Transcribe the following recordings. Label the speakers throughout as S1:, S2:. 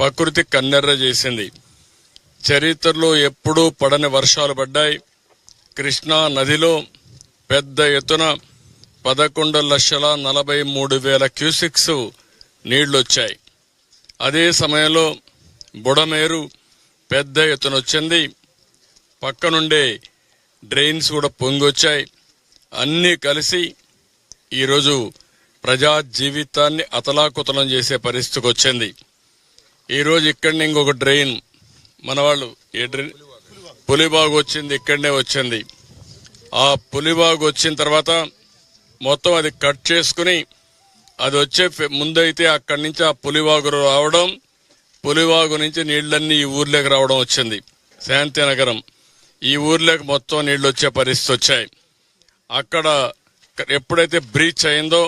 S1: ప్రకృతి కన్నెర్ర చేసింది. చరిత్రలో ఎప్పుడూ పడని వర్షాలు పడ్డాయి. కృష్ణా నదిలో పెద్ద ఎత్తున 11,43,000 క్యూసిక్స్ నీళ్లొచ్చాయి. అదే సమయంలో బుడమేరు పెద్ద ఎత్తున వచ్చింది. పక్కనుండే డ్రైన్స్ కూడా పొంగొచ్చాయి. అన్నీ కలిసి ఈరోజు ప్రజా జీవితాన్ని అతలాకుతలం చేసే పరిస్థితికి వచ్చింది. ఈరోజు ఇక్కడనే ఇంకొక డ్రైన్ మన వాళ్ళు పులిబాగు వచ్చింది, ఇక్కడనే వచ్చింది. ఆ పులిబాగు వచ్చిన తర్వాత మొత్తం అది కట్ చేసుకుని అది వచ్చే ముందైతే అక్కడి నుంచి ఆ పులివాగు రావడం, పులివాగు నుంచి నీళ్లన్నీ ఈ ఊర్లోకి రావడం వచ్చింది. శాంతినగరం ఈ ఊర్లోకి మొత్తం నీళ్లు వచ్చే పరిస్థితి వచ్చాయి. అక్కడ ఎప్పుడైతే బ్రీచ్ అయిందో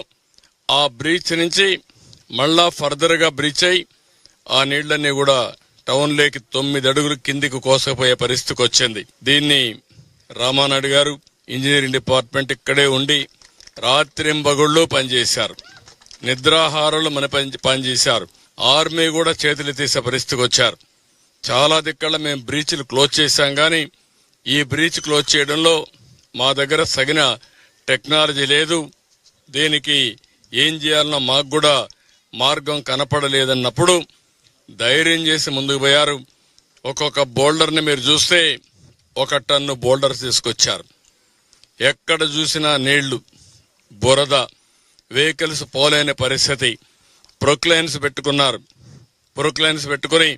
S1: ఆ బ్రీచ్ నుంచి మళ్ళా ఫర్దర్గా బ్రీచ్ అయి ఆ నీళ్లన్నీ కూడా టౌన్ లేకి 9 అడుగులు కిందికి కోసపోయే పరిస్థితికి వచ్చింది. దీన్ని రామానాయుడు గారు ఇంజనీరింగ్ డిపార్ట్మెంట్ ఇక్కడే ఉండి రాత్రింబగుళ్ళు పనిచేశారు. నిద్రాహారాలు మన పనిచేశారు. ఆర్మీ కూడా చేతులు తీసే పరిస్థితికి వచ్చారు. చాలా దిక్కల మేము బ్రీచ్లు క్లోజ్ చేశాం, కానీ ఈ బ్రీచ్ క్లోజ్ చేయడంలో మా దగ్గర సగిన టెక్నాలజీ లేదు. దీనికి ఏం చేయాలన్నా మాకు కూడా మార్గం కనపడలేదన్నప్పుడు ధైర్యం చేసి ముందుకు పోయారు. ఒక్కొక్క బోల్డర్ని మీరు చూస్తే 1 టన్ను బోల్డర్స్ తీసుకొచ్చారు. ఎక్కడ చూసినా నీళ్లు, బురద, వెహికల్స్ పోలేని పరిస్థితి. ప్రొక్లైన్స్ పెట్టుకున్నారు. ప్రొక్లైన్స్ పెట్టుకుని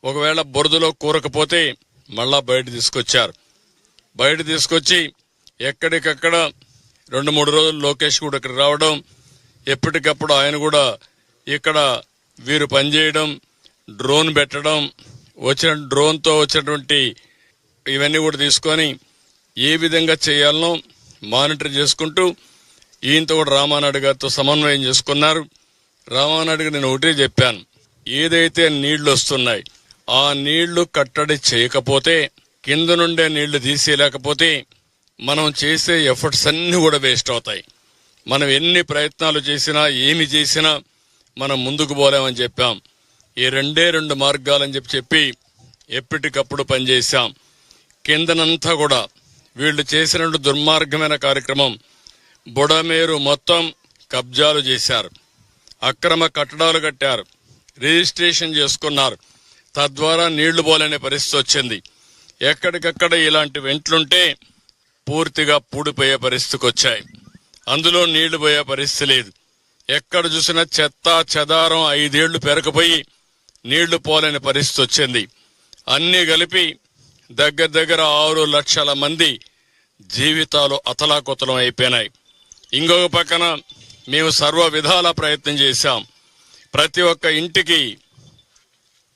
S1: ఒకవేళ బురదలో కూరకపోతే మళ్ళా బయట తీసుకొచ్చారు. బయట తీసుకొచ్చి ఎక్కడికక్కడ 2-3 రోజులు లోకేష్ కూడా ఇక్కడ రావడం, ఎప్పటికప్పుడు ఆయన కూడా ఇక్కడ వీరు పనిచేయడం, డ్రోన్ పెట్టడం, వచ్చిన డ్రోన్తో వచ్చినటువంటి ఇవన్నీ కూడా తీసుకొని ఏ విధంగా చేయాలనో మానిటర్ చేసుకుంటూ ఈయనతో కూడా రామానాయుడు గారితో సమన్వయం చేసుకున్నారు. రామానాయుడు గారు నేను ఒకటే చెప్పాను, ఏదైతే నీళ్లు వస్తున్నాయి ఆ నీళ్లు కట్టడి చేయకపోతే, కింద నుండే నీళ్లు తీసేయలేకపోతే మనం చేసే ఎఫర్ట్స్ అన్ని కూడా వేస్ట్ అవుతాయి. మనం ఎన్ని ప్రయత్నాలు చేసినా ఏమి చేసినా మనం ముందుకు పోలేమని చెప్పాం. ఈ 2 మార్గాలని చెప్పి ఎప్పటికప్పుడు పనిచేశాం. కిందనంతా కూడా వీళ్ళు చేసిన దుర్మార్గమైన కార్యక్రమం. బుడమేరు మొత్తం కబ్జాలు చేశారు, అక్రమ కట్టడాలు కట్టారు, రిజిస్ట్రేషన్ చేసుకున్నారు. తద్వారా నీళ్లు పోలేని పరిస్థితి వచ్చింది. ఎక్కడికక్కడ ఇలాంటి వెంట్లుంటే పూర్తిగా పూడిపోయే పరిస్థితికి వచ్చాయి. అందులో నీళ్లు పోయే పరిస్థితి లేదు. ఎక్కడ చూసినా చెత్త చెదారం 5 ఏళ్లు పెరకపోయి నీళ్లు పోలేని పరిస్థితి వచ్చింది. అన్నీ కలిపి దగ్గర 6 లక్షల మంది జీవితాలు అతలాకుతలం అయిపోయినాయి. ఇంకొక పక్కన మేము సర్వ విధాల ప్రయత్నం చేశాం. ప్రతి ఒక్క ఇంటికి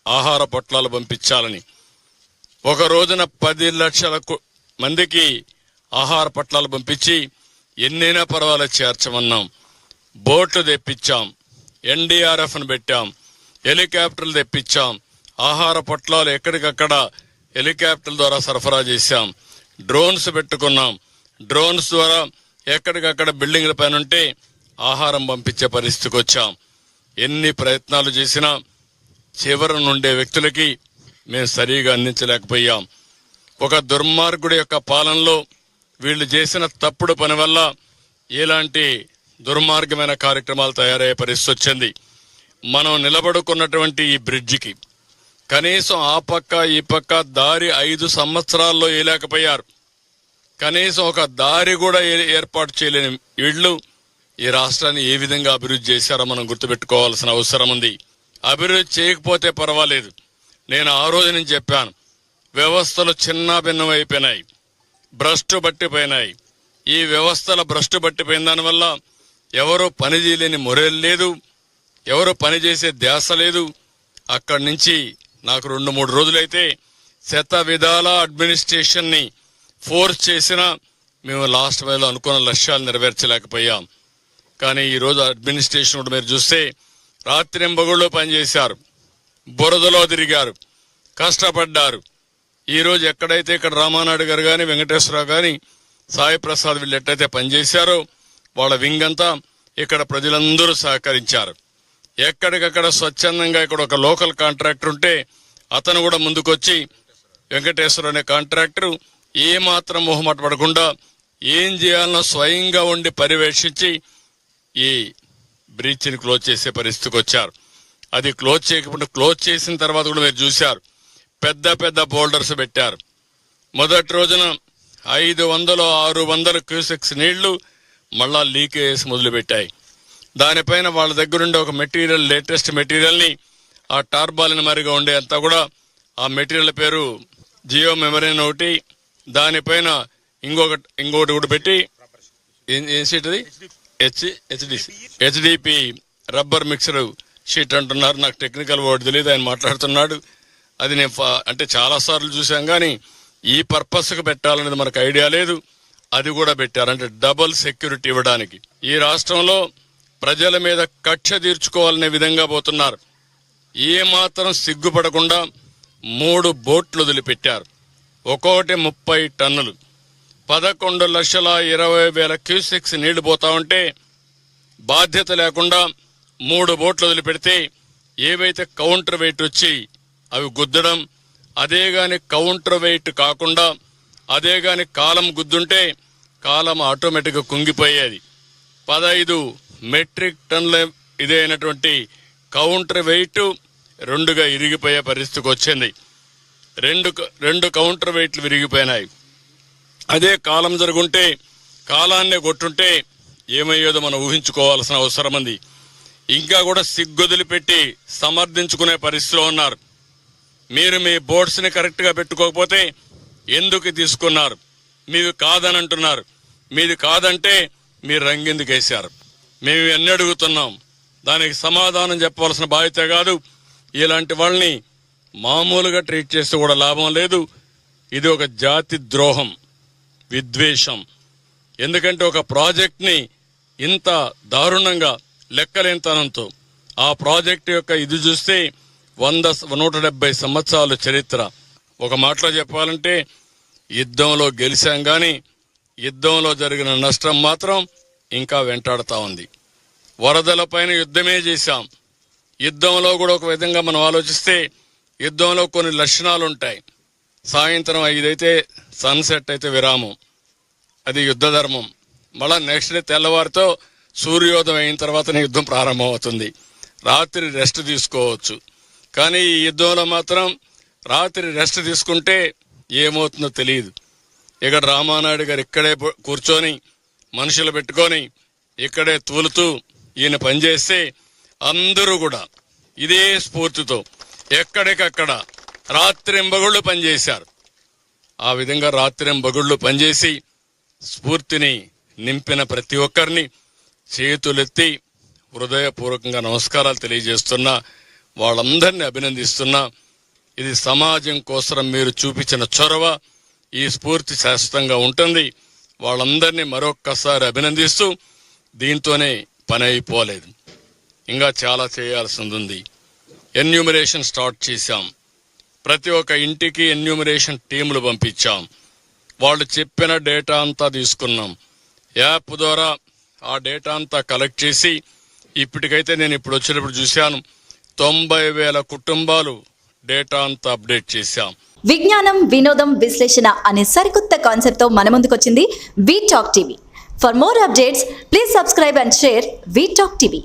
S1: ఆహార పొట్లాలు పంపించాలని. ఒక రోజున 10 లక్షల మందికి ఆహార పొట్లాలు పంపించి ఎన్నైనా పర్వాలేదు చేర్చమన్నాం. బోట్లు తెప్పించాం, ఎన్డీఆర్ఎఫ్ను పెట్టాం, హెలికాప్టర్లు తెప్పించాం. ఆహార పొట్లాలు ఎక్కడికక్కడ హెలికాప్టర్ల ద్వారా సరఫరా చేశాం. డ్రోన్స్ పెట్టుకున్నాం. డ్రోన్స్ ద్వారా ఎక్కడికక్కడ బిల్డింగ్ల పైన ఉంటే ఆహారం పంపించే పరిస్థితికి వచ్చాం. ఎన్ని ప్రయత్నాలు చేసినా చివరి నుండే వ్యక్తులకి మేము సరిగా అందించలేకపోయాం. ఒక దుర్మార్గుడి యొక్క పాలనలో వీళ్ళు చేసిన తప్పుడు పని వల్ల ఇలాంటి దుర్మార్గమైన కార్యక్రమాలు తయారయ్యే పరిస్థితి వచ్చింది. మనం నిలబడుకున్నటువంటి ఈ బ్రిడ్జికి కనీసం ఆ పక్క ఈ పక్క దారి 5 సంవత్సరాల్లో వేయలేకపోయారు. కనీసం ఒక దారి కూడా ఏర్పాటు చేయలేని వీళ్ళు ఈ రాష్ట్రాన్ని ఏ విధంగా అభివృద్ధి చేశారో మనం గుర్తుపెట్టుకోవాల్సిన అవసరం ఉంది. అభివృద్ధి చేయకపోతే పర్వాలేదు. నేను ఆ రోజు నుంచి చెప్పాను, వ్యవస్థలు చిన్న భిన్నం అయిపోయినాయి, భ్రష్టు పట్టిపోయినాయి. ఈ వ్యవస్థల భ్రష్టు పట్టిపోయిన దానివల్ల ఎవరు పని చేయలేని మొరేలు లేదు, ఎవరు పని చేసే ధ్యాస లేదు. అక్కడి నుంచి నాకు 2-3 రోజులైతే శత విధాల అడ్మినిస్ట్రేషన్ ని ఫోర్స్ చేసినా మేము లాస్ట్ మైలో అనుకున్న లక్ష్యాలు నెరవేర్చలేకపోయాం. కానీ ఈరోజు అడ్మినిస్ట్రేషన్ కూడా మీరు చూస్తే రాత్రింబగుళ్ళు పనిచేశారు, బురదలో తిరిగారు, కష్టపడ్డారు. ఈరోజు ఎక్కడైతే ఇక్కడ రామానాయుడు గారు కానీ, వెంకటేశ్వరరావు కానీ, సాయి ప్రసాద్ వీళ్ళు ఎట్టయితే పనిచేశారో వాళ్ళ వింగ్ అంతా ఇక్కడ ప్రజలందరూ సహకరించారు. ఎక్కడికక్కడ స్వచ్ఛందంగా ఇక్కడ ఒక లోకల్ కాంట్రాక్టర్ ఉంటే అతను కూడా ముందుకొచ్చి వెంకటేశ్వర అనే కాంట్రాక్టర్ ఏమాత్రం మొహమాట పడకుండా ఏం చేయాలనో స్వయంగా ఉండి పర్యవేక్షించి ఈ బ్రీచ్ని క్లోజ్ చేసే పరిస్థితికి వచ్చారు. అది క్లోజ్ చేయకుండా క్లోజ్ చేసిన తర్వాత కూడా మీరు చూశారు, పెద్ద పెద్ద బోల్డర్స్ పెట్టారు. మొదటి రోజున 500-600 క్యూసెక్స్ నీళ్లు మళ్ళా లీకేజ్ మొదలుపెట్టాయి. దానిపైన వాళ్ళ దగ్గరుండే ఒక మెటీరియల్, లేటెస్ట్ మెటీరియల్ని ఆ టార్బాలిన్ మరిగా ఉండే అంతా కూడా ఆ మెటీరియల్ పేరు జియో మెమరీన్ ఒకటి, దానిపైన ఇంకొకటి కూడా పెట్టి ఏం షీట్ అది హెచ్డిపి రబ్బర్ మిక్సర్ షీట్ అంటున్నారు. నాకు టెక్నికల్ వర్డ్ తెలియదు, ఆయన మాట్లాడుతున్నాడు. అది నేను అంటే చాలా సార్లు చూసాం కానీ ఈ పర్పస్కి పెట్టాలనేది మనకు ఐడియా లేదు. అది కూడా పెట్టారు, అంటే డబుల్ సెక్యూరిటీ ఇవ్వడానికి. ఈ రాష్ట్రంలో ప్రజల మీద కక్ష తీర్చుకోవాలనే విధంగా పోతున్నారు. ఏమాత్రం సిగ్గుపడకుండా 3 బోట్లు వదిలిపెట్టారు. ఒక్కొక్కటి 30 టన్నులు, 11,20,000 క్యూసెక్స్ నీళ్లు పోతా ఉంటే బాధ్యత లేకుండా 3 బోట్లు వదిలిపెడితే ఏవైతే కౌంటర్ వెయిట్ వచ్చి అవి గుద్దడం, అదే గాని కౌంటర్ వెయిట్ కాకుండా అదే గాని కాలం గుద్దుంటే కాలం ఆటోమేటిక్గా కుంగిపోయేది. 15 మెట్రిక్ టన్నుల ఇదైనటువంటి కౌంటర్ వెయిట్ 2గా ఇరిగిపోయే పరిస్థితికి వచ్చింది. రెండు కౌంటర్ వెయిట్లు విరిగిపోయినాయి. అదే కాలం జరుగుంటే, కాలాన్నే కొట్టుంటే ఏమయ్యేదో మనం ఊహించుకోవాల్సిన అవసరం ఉంది. ఇంకా కూడా సిగ్గొదిలిపెట్టి సమర్థించుకునే పరిస్థితిలో ఉన్నారు. మీరు మీ బోర్డ్స్ని కరెక్ట్గా పెట్టుకోకపోతే ఎందుకు తీసుకున్నారు, మీవి కాదని అంటున్నారు. మీది కాదంటే మీరు రంగెందుకు వేశారు? మేము ఎన్ని అడుగుతున్నాం, దానికి సమాధానం చెప్పవలసిన బాధ్యత కాదు. ఇలాంటి వాళ్ళని మామూలుగా ట్రీట్ చేస్తే కూడా లాభం లేదు. ఇది ఒక జాతి ద్రోహం, విద్వేషం. ఎందుకంటే ఒక ప్రాజెక్ట్ని ఇంత దారుణంగా లెక్కలేనితనంతో ఆ ప్రాజెక్టు యొక్క ఇది చూస్తే 170 సంవత్సరాల చరిత్ర. ఒక మాటలో చెప్పాలంటే యుద్ధంలో గెలిచాం కానీ యుద్ధంలో జరిగిన నష్టం మాత్రం ఇంకా వెంటాడుతూ ఉంది. వరదలపైన యుద్ధమే చేశాం. యుద్ధంలో కూడా ఒక విధంగా మనం ఆలోచిస్తే యుద్ధంలో కొన్ని లక్షణాలు ఉంటాయి. సాయంత్రం 5 అయితే సన్సెట్ అయితే విరామం, అది యుద్ధ ధర్మం. మళ్ళా నెక్స్ట్ డే తెల్లవారితో సూర్యోదయం అయిన తర్వాత యుద్ధం ప్రారంభం అవుతుంది. రాత్రి రెస్ట్ తీసుకోవచ్చు. కానీ ఈ యుద్ధంలో మాత్రం రాత్రి రెస్ట్ తీసుకుంటే ఏమవుతుందో తెలియదు. ఇక్కడ రామానాయుడు గారు ఇక్కడే కూర్చొని మనుషులు పెట్టుకొని ఇక్కడే తూలుతూ ఈయన పనిచేస్తే అందరూ కూడా ఇదే స్ఫూర్తితో ఎక్కడికక్కడ రాత్రింబగుళ్ళు పనిచేశారు. ఆ విధంగా రాత్రింబగుళ్ళు పనిచేసి స్ఫూర్తిని నింపిన ప్రతి ఒక్కరిని చేతులెత్తి హృదయపూర్వకంగా నమస్కారాలు తెలియజేస్తున్నా, వాళ్ళందరినీ అభినందిస్తున్నా. ఇది సమాజం కోసం మీరు చూపించిన చొరవ, ఈ స్ఫూర్తి శాశ్వతంగా ఉంటుంది. వాళ్ళందరినీ మరొక్కసారి అభినందిస్తూ, దీంతోనే పని అయిపోలేదు, ఇంకా చాలా చేయాల్సింది ఉంది. ఎన్యూమరేషన్ స్టార్ట్ చేశాం. ప్రతి ఒక్క ఇంటికి ఎన్యూమరేషన్ టీములు పంపించాం. వాళ్ళు చెప్పిన డేటా అంతా తీసుకున్నాం. యాప్ ద్వారా ఆ డేటా అంతా కలెక్ట్ చేసి ఇప్పటికైతే నేను ఇప్పుడు వచ్చినప్పుడు చూశాను 90,000 కుటుంబాలు డేటా అంతా అప్డేట్ చేశాం.
S2: విజ్ఞానం, వినోదం, విశ్లేషణ అనే సరికొత్త కాన్సెప్ట్ తో మన ముందుకొచ్చింది we talk TV. For more updates please subscribe and share we talk TV.